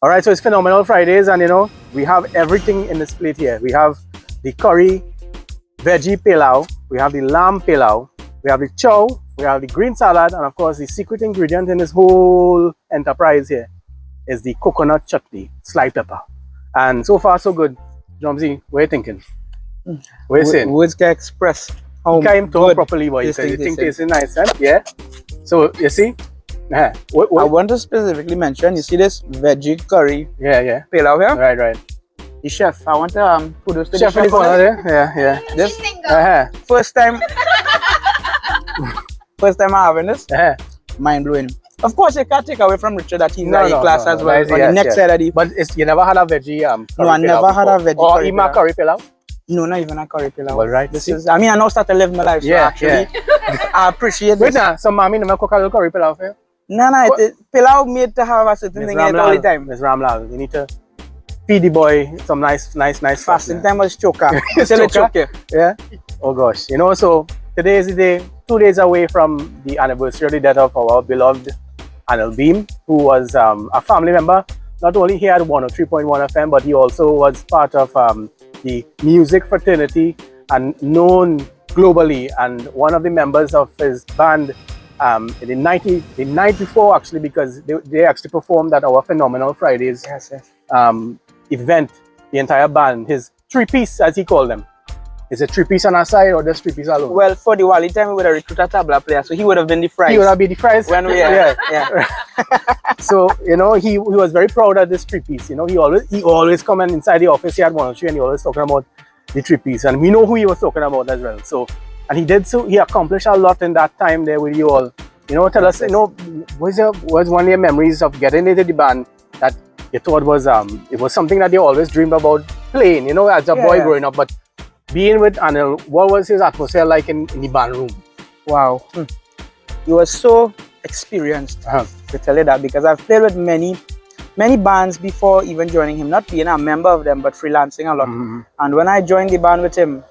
All right, so it's Phenomenal Fridays, and you know, we have everything in this plate here. We have the curry veggie pilau, we have the lamb pilau, we have the chow, we have the green salad, and of course the secret ingredient in this whole enterprise here is the coconut chutney, sliced pepper. And so far so good. Drumzey, what are you thinking? What are you saying? Words can express how you can't talk properly, boy. You think this is nice, huh? Yeah? So, you see? I want to specifically mention, you see this veggie curry pilau here? Right. The chef, I want to kudos to chef the chef. Yeah. This first time I'm having this, mind blowing. Of course, you can't take away from Richard that he's a class as well. On the next side of the. But you never had a veggie no, I never had a veggie or even a curry pilau? No, not even a curry pilau. Well, right. This is. I mean, I now start to live my life. So actually, I appreciate this. Wait now, so mommy never cook a little curry pilau for you? No, pilau made to have a certain thing in it all the time. Miss Ramlal, you need to feed the boy some nice fasting time was choker. Choker. Yeah. Oh gosh. You know, so today is the day, 2 days away from the anniversary of the death of our beloved Anil Bheem, who was a family member. Not only he had 103.1 FM, but he also was part of the music fraternity and known globally, and one of the members of his band the night before, actually, because they actually performed at our Phenomenal Fridays event, the entire band, his three-piece, as he called them. Is it three-piece on our side or just three-piece alone? Well, for the Wally time, we would have recruited a tabla player, so he would have been the fries. He would have been the fries? When we yeah. So, you know, he was very proud of this three-piece. You know, he always come in inside the office, he had 103, and he always talking about the three-piece. And we know who he was talking about as well. So, and he accomplished a lot in that time there with you all. You know, tell us, you know, was one of your memories of getting into the band that you thought was it was something that you always dreamed about playing, you know, as a boy growing up, but being with Annel, what was his atmosphere like in the band room? Wow. He was so experienced, to tell you that, because I've played with many bands before even joining him, not being a member of them, but freelancing a lot. And when I joined the band with him,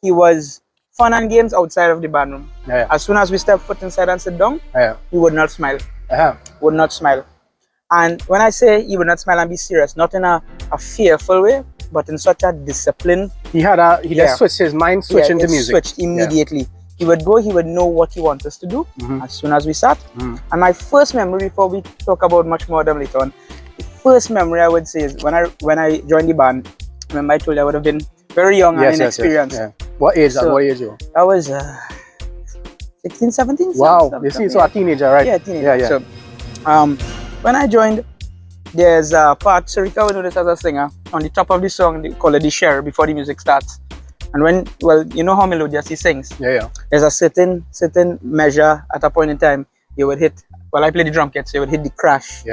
he was fun and games outside of the band room. As soon as we step foot inside and sit down, he would not smile. Would not smile. And when I say he would not smile and be serious, not in a fearful way, but in such a discipline. He just switched his mind, switched into music. Switched immediately. He would go, he would know what he wants us to do as soon as we start. And my first memory, before we talk about much more of them later on, the first memory I would say is when I joined the band. Remember I told you I would have been very young and inexperienced. What age? What age you? I was 16, 17. Wow, you see, so a teenager, right? Yeah, teenager. So, when I joined, there's a part, Sarika will know this as a singer, on the top of the song, they call it the share before the music starts. And when, well, you know how melodious he sings. There's a certain measure at a point in time you would hit. Well, I play the drum kit, so you would hit the crash.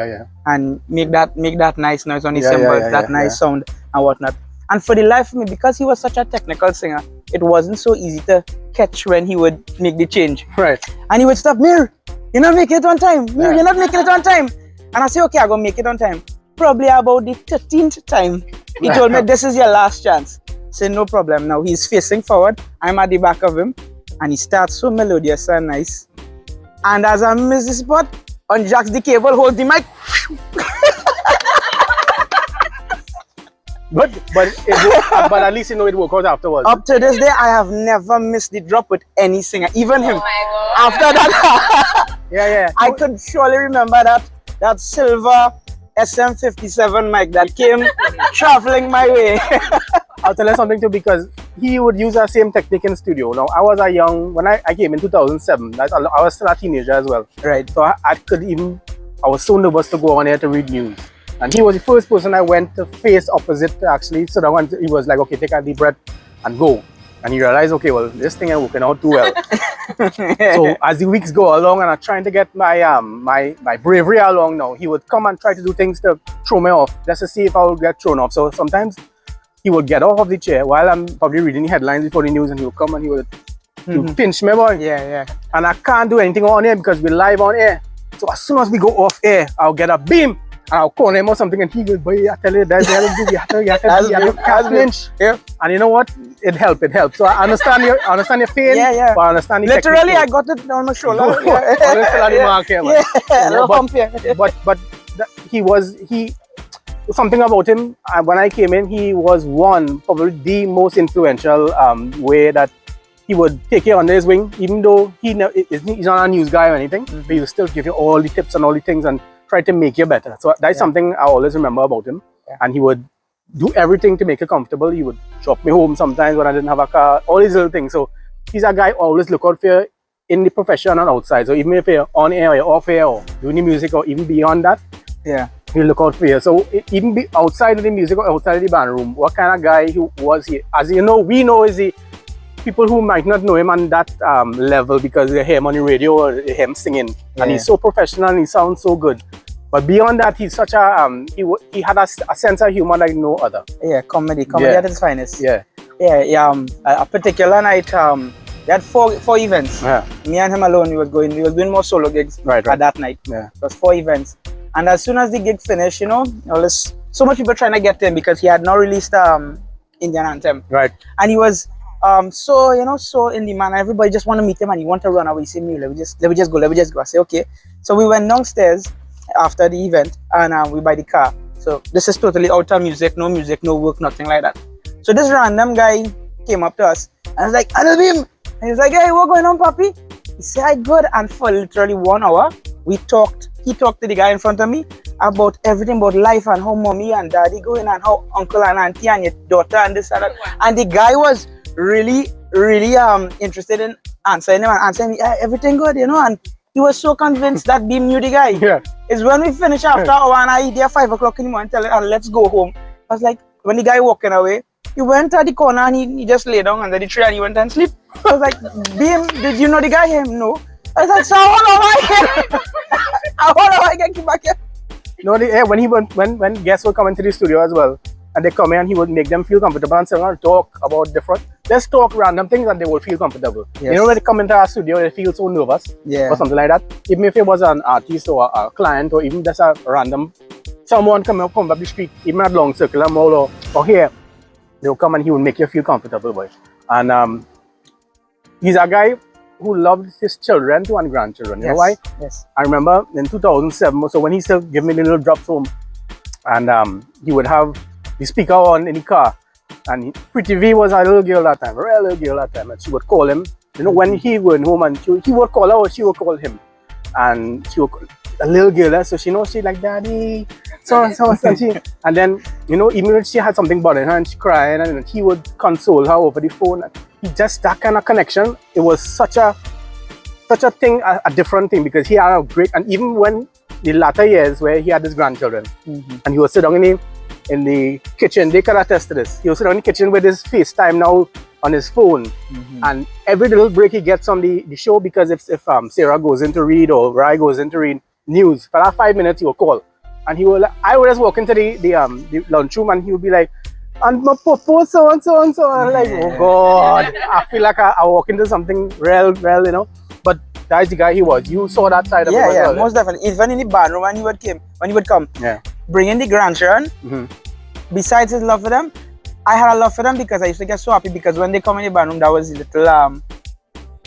And make that nice noise on the cymbals, that nice sound and whatnot. And for the life of me, because he was such a technical singer, it wasn't so easy to catch when he would make the change. And he would stop, Mir, you're not making it on time. Mir, you're not making it on time. And I say, okay, I'm going to make it on time. Probably about the 13th time, he told me, this is your last chance. I said, no problem. Now he's facing forward. I'm at the back of him. And he starts so melodious and nice. And as I miss the spot, unjacks the cable, holds the mic. but at least you know it worked out afterwards. Up to this day, I have never missed the drop with any singer, even him. After that, I could surely remember that silver SM57 mic that came traveling my way. I'll tell you something too, because he would use that same technique in studio. Now, I was when I came in 2007, I was still a teenager as well. So I was so nervous to go on here to read news. And he was the first person I went to face opposite to actually sit down, and he was like, okay, take a deep breath and go. And he realized, okay, well, this thing ain't working out too well. So as the weeks go along and I'm trying to get my my bravery along now, he would come and try to do things to throw me off, just to see if I would get thrown off. So sometimes he would get off of the chair while I'm probably reading the headlines before the news, and he would come and he would pinch me, boy. And I can't do anything on air because we're live on air. So as soon as we go off air, I'll get a beam. I'll call him or something, and he will, boy, I tell you, that's you have to flinch. And you know what? It helped. So I understand your pain. But I understand the literally, I got it on my shoulder. But something about him, when I came in, he was probably the most influential way that he would take you under his wing, even though he's not a news guy or anything, but he would still give you all the tips and all the things and try to make you better. So that's something I always remember about him. And he would do everything to make you comfortable. He would drop me home sometimes when I didn't have a car, all these little things. So he's a guy always look out for you in the profession and outside. So even if you're on air or you're off air or doing the music or even beyond that, he'll look out for you. So even be outside of the music or outside of the band room, what kind of guy he was he? As you know, we know is the people who might not know him on that level because they hear him on the radio or they hear him singing, and he's so professional and he sounds so good. But beyond that, he's such a he had a sense of humor like no other. Comedy at its finest. A particular night, we had four events. Me and him alone, we was doing more solo gigs at that night. It was 4 events, and as soon as the gig finished, you know, so much people trying to get him because he had not released Indian Anthem. And he was so in demand. Everybody just want to meet him and he want to run away. He said, "Me, let me just go." I say, okay. So we went downstairs after the event and we buy the car. So this is totally out of music, no work, nothing like that. So this random guy came up to us and I was like, Anil Bheem. And he's like, "Hey, what going on, papi?" He said, "I good." And for literally 1 hour, we talked. He talked to the guy in front of me about everything about life and how mommy and daddy going and how uncle and auntie and your daughter and this and that. And the guy was really interested in answering me, everything good, you know. And he was so convinced that Bheem knew the guy. It's when we finish after hour and I eat there 5 o'clock in the morning, tell him, let's go home. I was like, when the guy walking away, he went to the corner and he just lay down under the tree and he went and sleep. I was like, Bheem, did you know the guy? Him? No. I was like, so how do I get you back here? No, when guests would come into the studio as well, and they come in and he would make them feel comfortable and sit down and talk about just talk random things and they would feel comfortable. You know, when they come into our studio, they feel so nervous or something like that. Even if it was an artist or a client or even just a random someone come up the street, even at Long Circular Mall or here, they'll come and he will make you feel comfortable, boy. And he's a guy who loved his children too and grandchildren. You know why? I remember in 2007, so when he still gave me the little drops home, and he would have the speaker on in the car, and Pretty V was a little girl that time, a real little girl that time, and she would call him, you know, when he went home, and he would call her or she would call him, and she would call a little girl, so she knows she like, "Daddy," and then, you know, even if she had something bothering her and she cried, and he would console her over the phone. He just, that kind of connection, it was such a thing, a different thing, because he had a great, and even when the latter years where he had his grandchildren, and he would sit down in the kitchen, they can attest to this. He would sit down in the kitchen with his FaceTime now on his phone, and every little break he gets on the show, because if Sarah goes in to read or Rai goes in to read news, for that 5 minutes he will call, and I would just walk into the lunchroom and he would be like, "And my papa so and so and so." I'm like, oh God, I feel like I walk into something real, you know. But that's the guy he was. You saw that side of him as well. Most definitely. Even in the band room when he would come, bringing the grandchildren, besides his love for them, I had a love for them because I used to get so happy because when they come in the band room, that was the little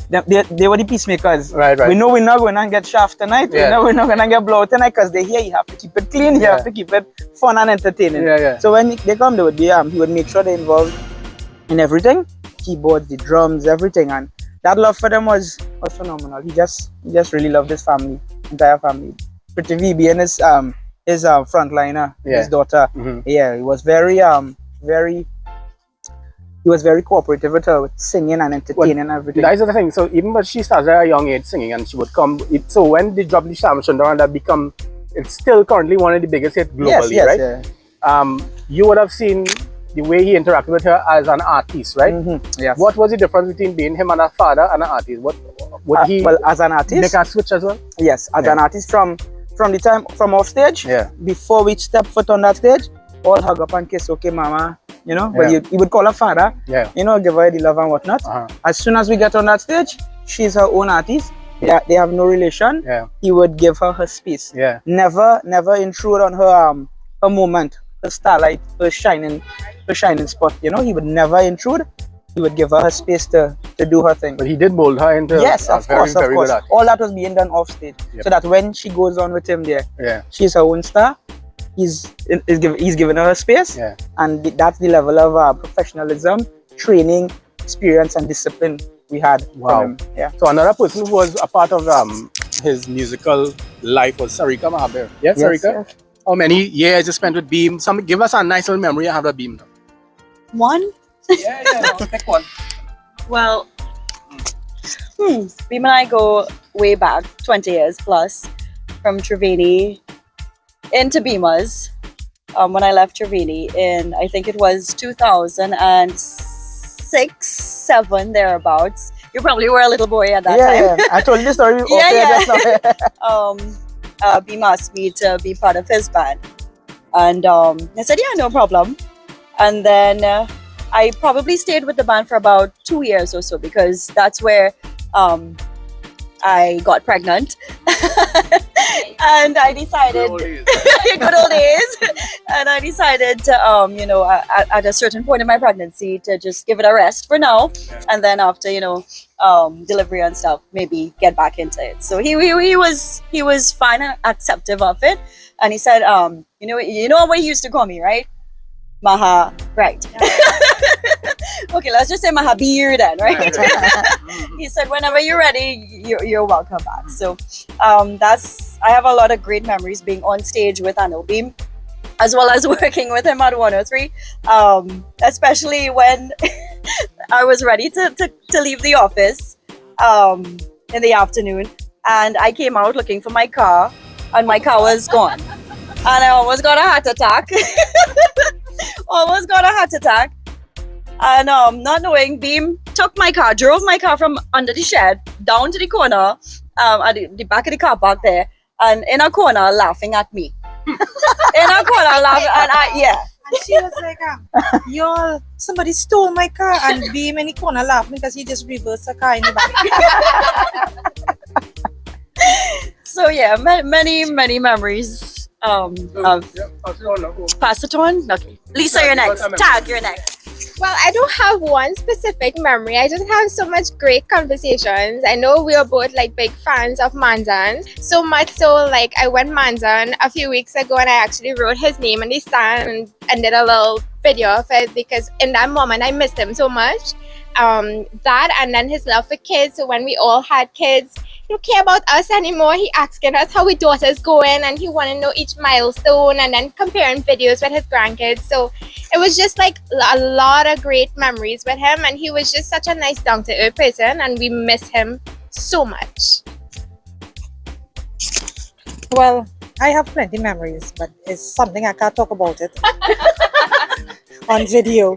they were the peacemakers. Right. We know we're not going to get shaft tonight. We know we're not going to get blow tonight because they here. You have to keep it clean. You have to keep it fun and entertaining. So when they come, they would be he would make sure they're involved in everything, keyboards, the drums, everything, and that love for them was phenomenal. He just really loved his family, entire family. Pretty V being his frontliner, his daughter. He was he was very cooperative with her, with singing and entertaining and everything. That's the thing. So even when she started at a young age singing, and she would come. So when they dropped the Sham Shundaran, that it's still currently one of the biggest hits globally, right? You would have seen the way he interacted with her as an artist, right? Yes. What was the difference between being him and a father and an artist? Would he as an artist make a switch as well? Yes, as an artist from the time from off stage, before we step foot on that stage, all hug up and kiss, okay, mama, you know. But you would call her father, you know, give her the love and whatnot. As soon as we get on that stage, she's her own artist. They have no relation. He would give her space. Never intrude on her moment, her starlight, her shining spot. You know, he would never intrude. He would give her space to do her thing. But he did mold her into of course. All that was being done off stage, so that when she goes on with him there, she's her own star. he's given her space, Yeah. and that's the level of professionalism, training, experience, and discipline we had Wow. from him. Yeah. So another person who was a part of his musical life was Sarika Mahabir. Yeah, Sarika. Yes. How many years you spent with Beam? Give us a nice little memory you have of Beam. One? Yeah, no, pick one. Well, Beam and I go way back, 20 years plus, from Trevini into Beamers. When I left Trevini in, I think it was 2006, 7, thereabouts. You probably were a little boy at that time. Yeah. I told you the story. Beam asked me to be part of his band. And I said, yeah, no problem. And then I probably stayed with the band for about 2 years or so, because that's where I got pregnant. And I decided, good old days. And I decided to, at a certain point in my pregnancy, to just give it a rest for now. And then after, delivery and stuff, maybe get back into it. So he was fine and acceptive of it. And he said, you know what he used to call me, right? Maha, right. Okay, let's just say Mahabir then, right? He said, whenever you're ready, you're welcome back. So I have a lot of great memories being on stage with Anil Bheem, as well as working with him at 103, especially when I was ready to leave the office in the afternoon, and I came out looking for my car, and my car was gone. And I almost got a heart attack. And not knowing, Beam took my car, drove my car from under the shed down to the corner, at the back of the car park there, and in a corner laughing at me. And she was like, y'all, somebody stole my car, and Beam in the corner laughing because he just reversed the car in the back. So yeah, many memories. Pass it on. Okay, Lisa, you're next. Tag, you're next. Well, I don't have one specific memory. I just have so much great conversations. I know we are both like big fans of Manzan. So much so, like, I went Manzan a few weeks ago and I actually wrote his name on the stand and did a little video of it, because in that moment I missed him so much. That, and then his love for kids. So when we all had kids, he don't care about us anymore. He asking us how our daughter's going, and he want to know each milestone, and then comparing videos with his grandkids. So it was just like a lot of great memories with him, and he was just such a nice, down-to-earth person, and we miss him so much. Well, I have plenty memories, but it's something I can't talk about it on video.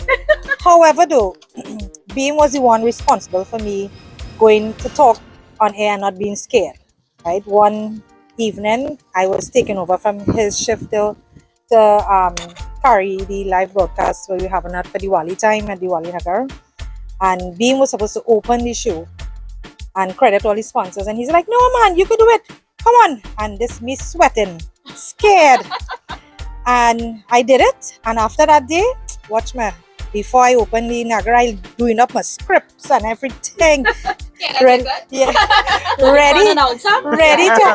However, though, Beam was the one responsible for me going to talk on air and not being scared. Right? One evening, I was taking over from his shift to carry the live broadcast where we have it for Diwali time at Diwali Nagar. And Beam was supposed to open the show and credit all his sponsors. And he's like, no, man, you could do it. Come on. And this me sweating, scared. And I did it. And after that day, watch me. Before I open the Nagar, I doing up my scripts and everything. Ready to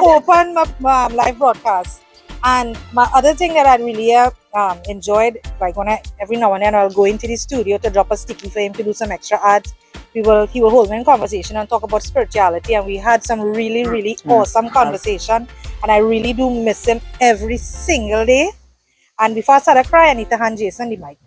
open my live broadcast. And my other thing that I really enjoyed, like when every now and then I'll go into the studio to drop a sticky for him to do some extra ads. He will hold me in conversation and talk about spirituality, and we had some really, really awesome conversation. And I really do miss him every single day. And before I started crying, I need to hand Jason the mic.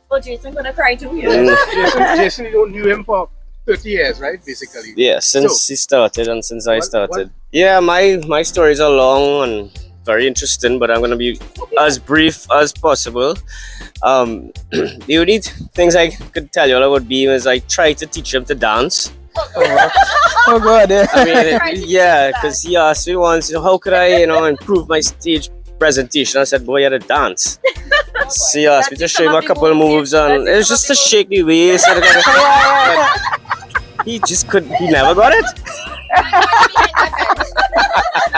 Well, Jason's gonna cry too. Jason, you knew him for 30 years, right? Basically. Yeah, since he started and since I started. Yeah, my stories are long and very interesting, but I'm gonna be as brief as possible. The only things I could tell you all about Beam is I tried to teach him to dance. Oh God! I mean, yeah, because he asked me once, how could I, improve my stage presentation? I said, boy, you had to dance. So he asked me to show him a couple of moves, and it was just to shake the waist. He just couldn't. He never got it.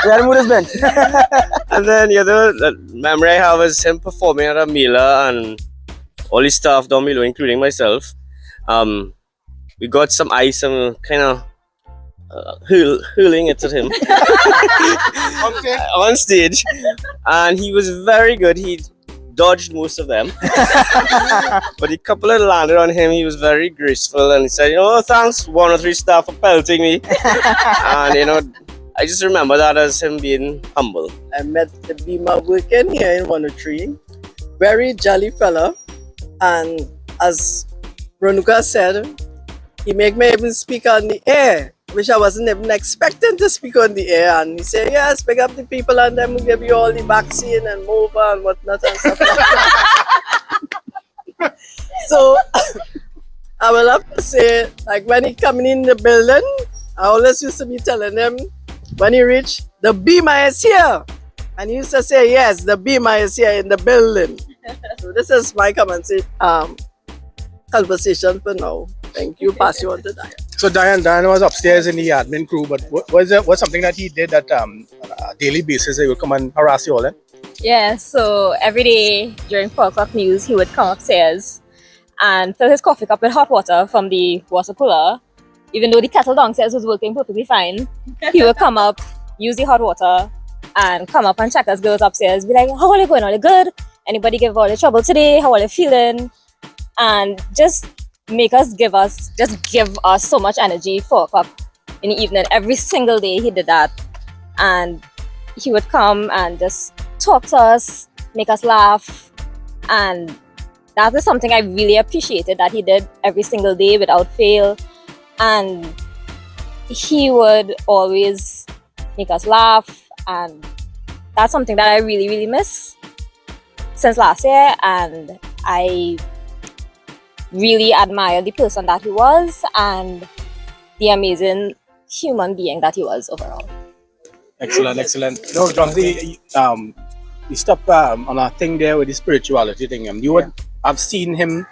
Where mood is bent. And then the memory I have is him performing at a Mila and all his staff down below, including myself. We got some ice and kind of hurling it at him on stage, and he was very good. He dodged most of them, but the couple that landed on him, he was very graceful, and he said, thanks 1 or 3 staff for pelting me. And I just remember that as him being humble. I met the Beamer working here in 103. Very jolly fella. And as Ronuka said, he make me even speak on the air, which I wasn't even expecting to speak on the air. And he said, yes, pick up the people and them will give you all the vaccine and mobile and whatnot and stuff like that. So I will have to say, like when he coming in the building, I always used to be telling him, when he reached, the Beamer is here. And he used to say, yes, the Beamer is here in the building. So this is my conversation for now. Thank you. Pass you on to Diane. So Diane was upstairs in the admin crew, but what's something that he did that on a daily basis he would come and harass you all then? Yeah, so every day during 4 o'clock news, he would come upstairs and fill his coffee cup with hot water from the water cooler. Even though the kettle downstairs was working perfectly fine, he would come up, use the hot water, and come up and check us girls upstairs. Be like, how are you going? Are you good? Anybody give all the trouble today? How are you feeling? And just give us so much energy. 4 o'clock in the evening, every single day he did that. And he would come and just talk to us, make us laugh. And that is something I really appreciated that he did every single day without fail. And he would always make us laugh, and that's something that I really, really miss since last year. And I really admire the person that he was and the amazing human being that he was overall. Excellent. No, Drumzey, you stop on a thing there with the spirituality thing. You would have seen him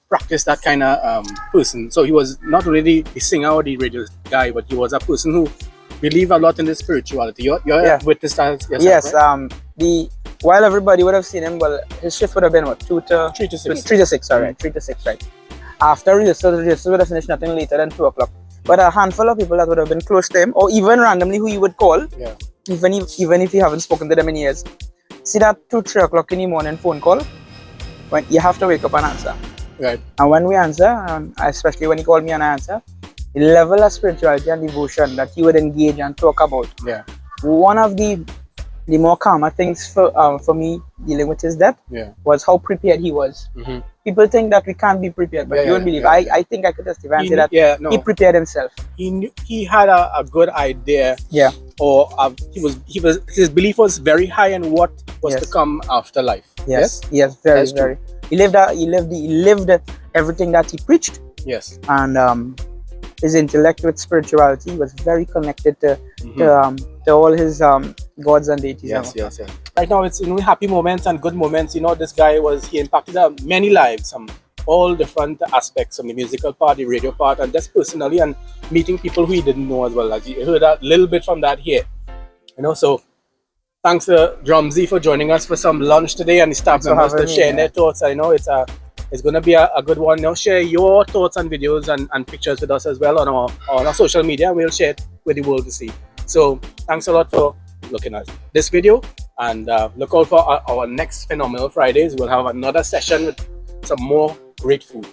practice that kind of person. So he was not really the singer or the radio guy, but he was a person who believed a lot in the spirituality. You're witness that yourself, Yes, right? while everybody would have seen him, well, his shift would have been what, 3 to 6, sorry, 3 to 6, right? After rehearsal would have finished nothing later than 2 o'clock. But a handful of people that would have been close to him, or even randomly who you would call, even if you haven't spoken to them in years, see that 2, 3 o'clock in the morning phone call, when you have to wake up and answer. Right. And when we answer, especially when he called me and I answer, the level of spirituality and devotion that he would engage and talk about. Yeah. One of the more calmer things for me dealing with his death was how prepared he was. Mm-hmm. People think that we can't be prepared, but you won't believe. I think I could testify and say that he prepared himself. He had a good idea. Yeah. Or his belief was very high in what was to come after life. Yes, very. He lived everything that he preached. Yes. And his intellect with spirituality was very connected to all his gods and deities. Yes. Right now it's happy moments and good moments. This guy he impacted many lives, all different aspects, from the musical part, the radio part, and just personally, and meeting people who he didn't know as well. As you heard a little bit from that here. So thanks to Drumzey for joining us for some lunch today, and the staff members to share their thoughts. I know it's going to be a good one. Share your thoughts and videos and pictures with us as well on our social media. We'll share it with the world to see. So thanks a lot for looking at this video, and look out for our next Phenomenal Fridays. We'll have another session with some more great food.